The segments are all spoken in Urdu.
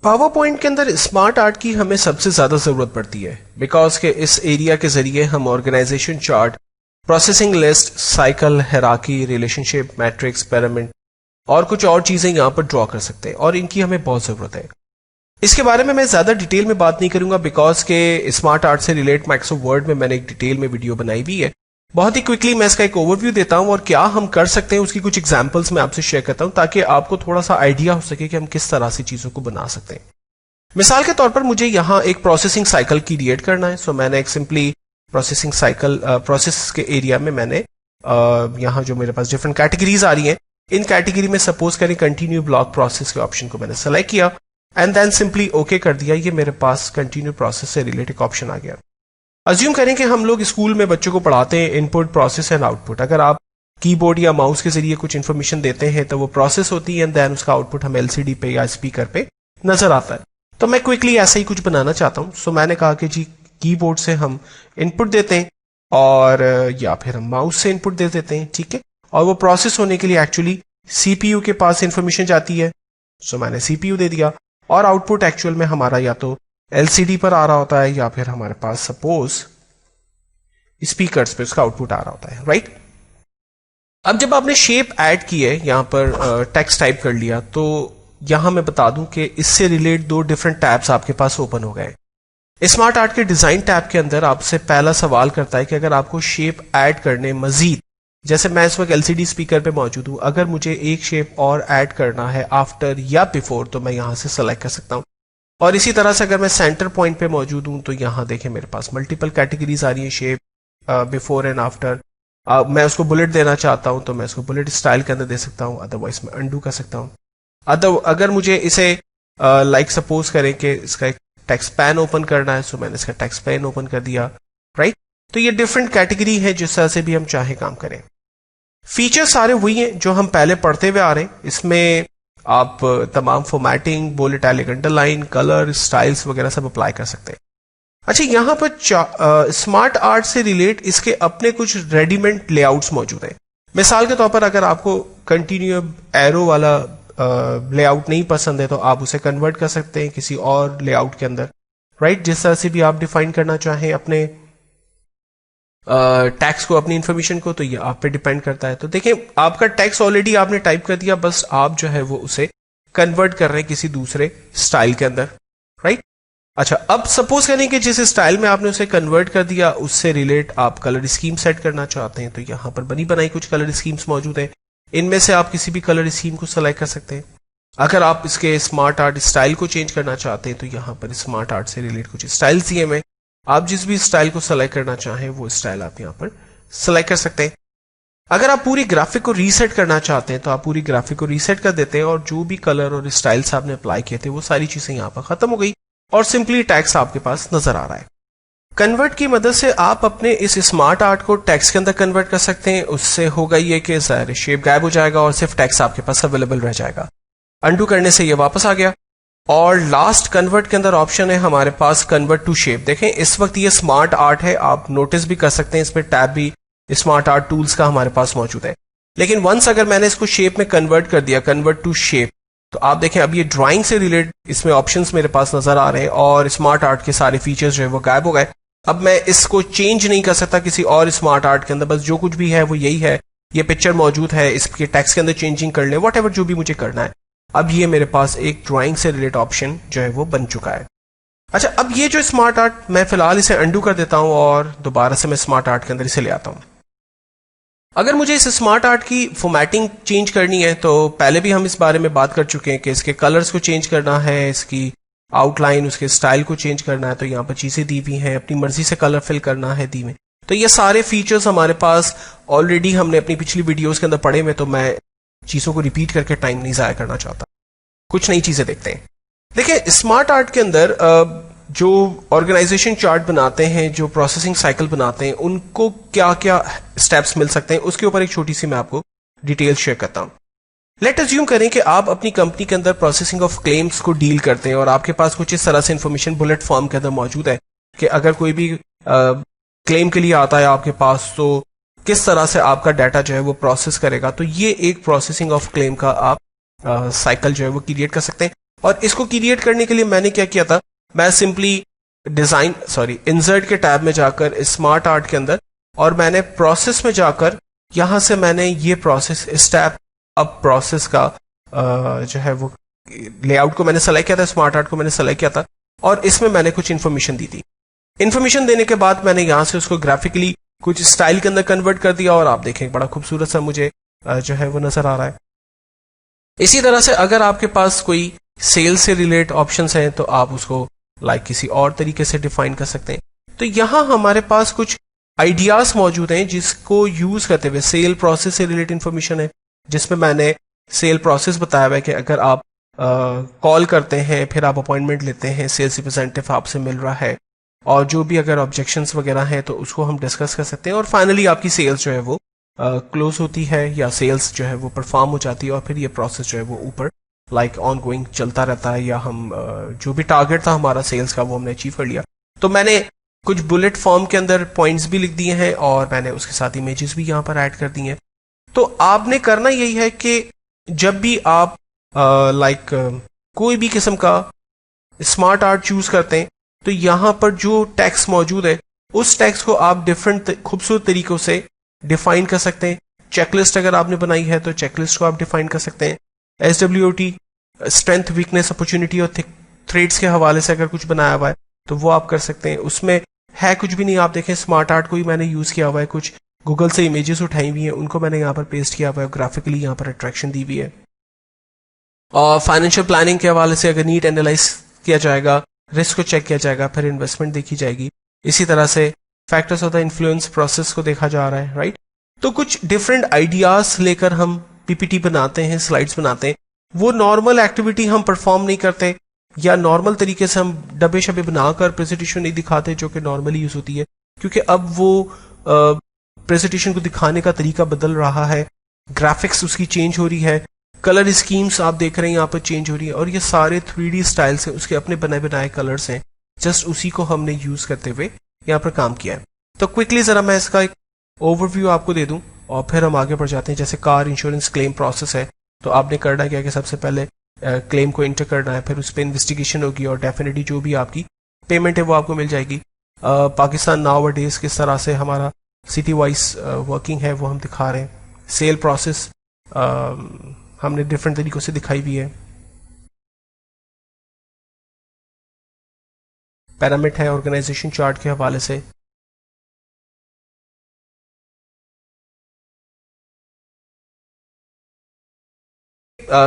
پاور پوائنٹ کے اندر اسمارٹ آرٹ کی ہمیں سب سے زیادہ ضرورت پڑتی ہے بیکاز کہ اس ایریا کے ذریعے ہم organisation chart, processing list, cycle, hierarchy, relationship, matrix, pyramid اور کچھ اور چیزیں یہاں پر ڈرا کر سکتے ہیں اور ان کی ہمیں بہت ضرورت ہے. اس کے بارے میں زیادہ ڈیٹیل میں بات نہیں کروں گا بیکاز کہ اسمارٹ آرٹ سے ریلیٹ مائکروسافٹ ورڈ میں میں نے ایک ڈیٹیل میں ویڈیو بنائی ہوئی ہے. بہت ہی کوئکلی میں اس کا ایک اوور ویو دیتا ہوں اور کیا ہم کر سکتے ہیں اس کی کچھ ایگزامپلس میں آپ سے شیئر کرتا ہوں تاکہ آپ کو تھوڑا سا آئیڈیا ہو سکے کہ ہم کس طرح سے چیزوں کو بنا سکتے ہیں. مثال کے طور پر مجھے یہاں ایک پروسیسنگ سائیکل کریٹ کرنا ہے. سو میں نے ایک سمپلی پروسیسنگ سائیکل پروسیس کے ایریا میں نے یہاں جو میرے پاس ڈفرنٹ کیٹیگریز آ رہی ہیں ان کیٹیگری میں سپوز کریں کنٹینیو بلاک پروسیس کے آپشن کو میں نے سلیکٹ کیا اینڈ دین سمپلی اوکے کر دیا. یہ میرے پاس کنٹینیو پروسیس سے ریلیٹڈ آپشن آ گیا. ازیوم کریں کہ ہم لوگ اسکول میں بچوں کو پڑھاتے ہیں ان پٹ، پروسیس اینڈ آؤٹ پٹ. اگر آپ کی بورڈ یا ماؤس کے ذریعے کچھ انفارمیشن دیتے ہیں تو وہ پروسیس ہوتی ہے اینڈ دین اس کا آؤٹ پٹ ہمیں LCD پہ یا اسپیکر پہ نظر آتا ہے. تو میں کوئکلی ایسا ہی کچھ بنانا چاہتا ہوں. سو میں نے کہا کہ جی کی بورڈ سے ہم ان پٹ دیتے ہیں اور یا پھر ہم ماؤس سے ان پٹ دے دیتے ہیں. ٹھیک ہے، اور وہ پروسیس ہونے کے لیے ایکچولی CPU کے پاس انفارمیشن جاتی ہے. سو میں نے CPU دے دیا اور آؤٹ پٹ ایکچوئل میں ہمارا یا تو LCD پر آ رہا ہوتا ہے یا پھر ہمارے پاس سپوز اسپیکرز پہ اس کا آؤٹ پٹ آ رہا ہوتا ہے. رائٹ، اب جب آپ نے شیپ ایڈ کی ہے یہاں پر ٹیکسٹ ٹائپ کر لیا تو یہاں میں بتا دوں کہ اس سے ریلیٹ 2 ڈفرنٹ ٹیبس آپ کے پاس اوپن ہو گئے. اسمارٹ آرٹ کے ڈیزائن ٹیب کے اندر آپ سے پہلا سوال کرتا ہے کہ اگر آپ کو شیپ ایڈ کرنے مزید، جیسے میں اس وقت LCD اسپیکر پہ موجود ہوں، اگر مجھے ایک شیپ اور ایڈ کرنا ہے آفٹر یا بیفور تو میں یہاں سے سلیکٹ کر سکتا ہوں. اور اسی طرح سے اگر میں سینٹر پوائنٹ پہ موجود ہوں تو یہاں دیکھیں میرے پاس ملٹیپل کیٹیگریز آ رہی ہیں شیپ بیفور اینڈ آفٹر. میں اس کو بلٹ دینا چاہتا ہوں تو میں اس کو بلٹ اسٹائل کے اندر دے سکتا ہوں، ادروائز میں انڈو کر سکتا ہوں. اگر مجھے اسے لائک سپوز کریں کہ اس کا ایک ٹیکسٹ پین اوپن کرنا ہے سو میں نے اس کا ٹیکسٹ پین اوپن کر دیا. رائٹ، تو یہ ڈفرنٹ کیٹیگری ہے جس طرح سے بھی ہم چاہیں کام کریں. فیچر سارے وہی ہیں جو ہم پہلے پڑھتے ہوئے آ رہے ہیں. اس میں آپ تمام formatting, bold, italic, under line, colour, styles وغیرہ سب اپلائی کر سکتے ہیں. اچھا، یہاں پر اسمارٹ آرٹ سے ریلیٹ اس کے اپنے کچھ ریڈی میڈ لے آؤٹس موجود ہیں. مثال کے طور پر اگر آپ کو کنٹینیو ایرو والا لے آؤٹ نہیں پسند ہے تو آپ اسے کنورٹ کر سکتے ہیں کسی اور لے آؤٹ کے اندر. رائٹ، جس طرح سے بھی آپ ڈیفائن کرنا چاہیں اپنے ٹیکس کو، اپنی انفارمیشن کو، تو یہ آپ پہ ڈیپینڈ کرتا ہے. تو دیکھیں آپ کا ٹیکس آلریڈی آپ نے ٹائپ کر دیا، بس آپ جو ہے وہ اسے کنورٹ کر رہے ہیں کسی دوسرے اسٹائل کے اندر. رائٹ، اچھا اب سپوز کریں کہ جس اسٹائل میں آپ نے اسے کنورٹ کر دیا اس سے ریلیٹ آپ کلر اسکیم سیٹ کرنا چاہتے ہیں تو یہاں پر بنی بنائی کچھ کلر اسکیمز موجود ہیں. ان میں سے آپ کسی بھی کلر اسکیم کو سلیکٹ کر سکتے ہیں. اگر آپ اس کے اسمارٹ آرٹ اسٹائل کو چینج کرنا چاہتے ہیں تو یہاں پر اسمارٹ آرٹ سے ریلیٹ کچھ اسٹائلز دیے ہوئے، آپ جس بھی اسٹائل کو سلیکٹ کرنا چاہیں وہ اسٹائل آپ یہاں پر سلیکٹ کر سکتے ہیں. اگر آپ پوری گرافک کو ریسیٹ کرنا چاہتے ہیں تو آپ پوری گرافک کو ریسیٹ کر دیتے ہیں اور جو بھی کلر اور اسٹائلس آپ نے اپلائی کیے تھے وہ ساری چیزیں یہاں پر ختم ہو گئی اور سمپلی ٹیکسٹ آپ کے پاس نظر آ رہا ہے. کنورٹ کی مدد سے آپ اپنے اس اسمارٹ آرٹ کو ٹیکسٹ کے اندر کنورٹ کر سکتے ہیں. اس سے ہوگا یہ کہ ظاہر شیپ غائب ہو جائے گا اور صرف ٹیکسٹ آپ کے پاس اویلیبل رہ جائے گا. انڈو کرنے سے یہ واپس آ گیا. اور لاسٹ کنورٹ کے اندر آپشن ہے ہمارے پاس کنورٹ ٹو شیپ. دیکھیں اس وقت یہ اسمارٹ آرٹ ہے، آپ نوٹس بھی کر سکتے ہیں اس میں ٹیب بھی اسمارٹ آرٹ ٹولز کا ہمارے پاس موجود ہے. لیکن ونس اگر میں نے اس کو شیپ میں کنورٹ کر دیا، کنورٹ ٹو شیپ، تو آپ دیکھیں اب یہ ڈرائنگ سے ریلیٹ اس میں آپشنز میرے پاس نظر آ رہے ہیں اور اسمارٹ آرٹ کے سارے فیچرز جو ہے وہ غائب ہو گئے. اب میں اس کو چینج نہیں کر سکتا کسی اور اسمارٹ آرٹ کے اندر، بس جو کچھ بھی ہے وہ یہی ہے. یہ پکچر موجود ہے، اس کے ٹیکسٹ کے اندر چینجنگ کر لیں، واٹ ایور جو بھی مجھے کرنا ہے. اب یہ میرے پاس ایک ڈرائنگ سے ریلیٹ آپشن جو ہے وہ بن چکا ہے. اچھا، اب یہ جو اسمارٹ آرٹ میں فی الحال اسے انڈو کر دیتا ہوں اور دوبارہ سے میں اسمارٹ آرٹ کے اندر اسے لے آتا ہوں. اگر مجھے اس اسمارٹ آرٹ کی فارمیٹنگ چینج کرنی ہے تو پہلے بھی ہم اس بارے میں بات کر چکے ہیں کہ اس کے کلرز کو چینج کرنا ہے، اس کی آؤٹ لائن، اس کے اسٹائل کو چینج کرنا ہے تو یہاں پر چیزیں دی ہوئی ہیں، اپنی مرضی سے کلر فل کرنا ہے دی میں. تو یہ سارے فیچرز ہمارے پاس آلریڈی ہم نے اپنی پچھلی ویڈیوز کے اندر پڑھے ہوئے، تو میں چیزوں کو ریپیٹ کر کے ٹائم نہیں ضائع کرنا چاہتا. کچھ نئی چیزیں دیکھتے ہیں. دیکھیں اسمارٹ آرٹ کے اندر جو آرگنائزیشن چارٹ بناتے ہیں، جو پروسیسنگ سائیکل بناتے ہیں، ان کو کیا کیا اسٹیپس مل سکتے ہیں اس کے اوپر ایک چھوٹی سی میں آپ کو ڈیٹیل شیئر کرتا ہوں. لیٹ ازیوم کریں کہ آپ اپنی کمپنی کے اندر پروسیسنگ آف کلیمز کو ڈیل کرتے ہیں اور آپ کے پاس کچھ اس طرح سے انفارمیشن بلٹ فارم کے اندر موجود ہے کہ اگر کوئی بھی کلیم کے لیے آتا ہے آپ کے پاس تو کس طرح سے آپ کا ڈیٹا جو ہے وہ پروسیس کرے گا. تو یہ ایک پروسیسنگ آف کلیم کا آپ سائیکل جو ہے وہ کریٹ کر سکتے ہیں. اور اس کو کریٹ کرنے کے لیے میں نے کیا کیا تھا, میں سمپلی انسرٹ کے ٹیب میں جا کر اسمارٹ آرٹ کے اندر, اور میں نے پروسیس میں جا کر یہاں سے میں نے یہ پروسیس اسٹیپ اپ پروسیس کا جو ہے وہ لے آؤٹ کو میں نے سلیکٹ کیا تھا, اسمارٹ آرٹ کو میں نے سلیکٹ کیا تھا, اور اس میں نے کچھ انفارمیشن دی تھی. انفارمیشن دینے کے بعد میں نے یہاں سے اس کو گرافکلی کچھ اسٹائل کے اندر کنورٹ کر دیا, اور آپ دیکھیں بڑا خوبصورت سا مجھے جو ہے وہ نظر آ رہا ہے. اسی طرح سے اگر آپ کے پاس کوئی سیل سے ریلیٹ آپشنس ہیں تو آپ اس کو کسی اور طریقے سے ڈیفائن کر سکتے ہیں. تو یہاں ہمارے پاس کچھ آئیڈیاز موجود ہیں جس کو یوز کرتے ہوئے سیل پروسیس سے ریلیٹ انفارمیشن ہے, جس میں نے سیل پروسیس بتایا ہوا ہے کہ اگر آپ کال کرتے ہیں, پھر آپ اپوائنٹمنٹ لیتے ہیں, سیلس ریپرزینٹیو آپ سے مل رہا ہے, اور جو بھی اگر آبجیکشنس وغیرہ ہیں تو اس کو ہم ڈسکس کر سکتے ہیں, اور فائنلی آپ کی سیلس جو ہے وہ کلوز ہوتی ہے, یا سیلس جو ہے وہ پرفارم ہو جاتی ہے, اور پھر یہ پروسیس جو ہے وہ اوپر آن گوئنگ چلتا رہتا ہے, یا ہم جو بھی ٹارگیٹ تھا ہمارا سیلس کا وہ ہم نے اچیو کر لیا. تو میں نے کچھ بلٹ فارم کے اندر پوائنٹس بھی لکھ دیے ہیں, اور میں نے اس کے ساتھ امیجز بھی یہاں پر ایڈ کر دی ہیں. تو آپ نے کرنا یہی ہے کہ جب بھی آپ کوئی بھی قسم کا اسمارٹ آرٹ چوز کرتے ہیں تو یہاں پر جو ٹیکسٹ موجود ہے اس ٹیکسٹ کو آپ ڈفرنٹ خوبصورت طریقوں سے ڈیفائن کر سکتے ہیں. چیک لسٹ اگر آپ نے بنائی ہے تو چیک لسٹ کو آپ ڈیفائن کر سکتے ہیں. SWOT اسٹرینتھ, ویکنیس, اپرچونٹی اور تھریٹس کے حوالے سے اگر کچھ بنایا ہوا ہے تو وہ آپ کر سکتے ہیں. اس میں ہے کچھ بھی نہیں, آپ دیکھیں اسمارٹ آرٹ کو ہی میں نے یوز کیا ہوا ہے, کچھ گوگل سے امیجز اٹھائی ہوئی ہیں ان کو میں نے یہاں پر پیسٹ کیا ہوا ہے, گرافکلی یہاں پر اٹریکشن دی ہوئی ہے. اور فائنینشیل پلاننگ کے حوالے سے اگر نیٹ اینالائز کیا جائے گا, رسک کو چیک کیا جائے گا, پھر انویسٹمنٹ دیکھی جائے گی. اسی طرح سے factors of the influence process کو دیکھا جا رہا ہے, رائٹ. تو کچھ ڈفرینٹ آئیڈیاز لے کر ہم PPT بناتے ہیں, سلائڈز بناتے ہیں. وہ نارمل ایکٹیویٹی ہم پرفارم نہیں کرتے, یا نارمل طریقے سے ہم ڈبے شبے بنا کر پریزنٹیشن نہیں دکھاتے جو کہ نارملی یوز ہوتی ہے, کیونکہ اب وہ پریزنٹیشن کو دکھانے کا طریقہ بدل رہا ہے, گرافکس اس کی چینج ہو رہی ہے, کلر اسکیمز آپ دیکھ رہے ہیں یہاں پر چینج ہو رہی ہے, اور یہ سارے 3D اسٹائلس ہیں, اس کے اپنے بنائے کلرز ہیں, جسٹ اسی کو ہم نے یوز کرتے ہوئے یہاں پر کام کیا ہے. تو کوئکلی ذرا میں اس کا ایک اوور ویو آپ کو دے دوں, اور پھر ہم آگے بڑھ جاتے ہیں. جیسے کار انشورنس کلیم پروسیس ہے, تو آپ نے کرنا کیا کہ سب سے پہلے کلیم کو انٹر کرنا ہے, پھر اس پہ انویسٹیگیشن ہوگی, اور ڈیفینیٹلی جو بھی آپ کی پیمنٹ ہے وہ آپ کو مل جائے گی. پاکستان ناؤ ڈیز کس طرح سے ہمارا سٹی وائز ورکنگ ہے وہ ہم دکھا رہے ہیں. سیل پروسیس ہم نے ڈفرینٹ طریقوں سے دکھائی ہوئی ہے. پیرامڈ ہے آرگنائزیشن چارٹ کے حوالے سے.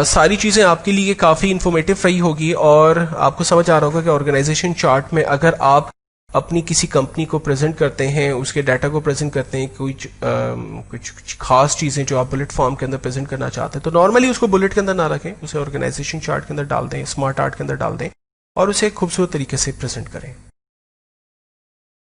ساری چیزیں آپ کے لیے کافی انفارمیٹیو رہی ہوگی, اور آپ کو سمجھ آ رہا ہوگا کہ آرگنائزیشن چارٹ میں اگر آپ اپنی کسی کمپنی کو پریزنٹ کرتے ہیں, اس کے ڈیٹا کو پریزنٹ کرتے ہیں, کچھ خاص چیزیں جو آپ بلٹ فارم کے اندر پریزنٹ کرنا چاہتے ہیں, تو نارملی اس کو بلٹ کے اندر نہ رکھیں, اسے آرگنائزیشن چارٹ کے اندر ڈال دیں, اسمارٹ آرٹ کے اندر ڈال دیں, اور اسے خوبصورت طریقے سے پریزنٹ کریں.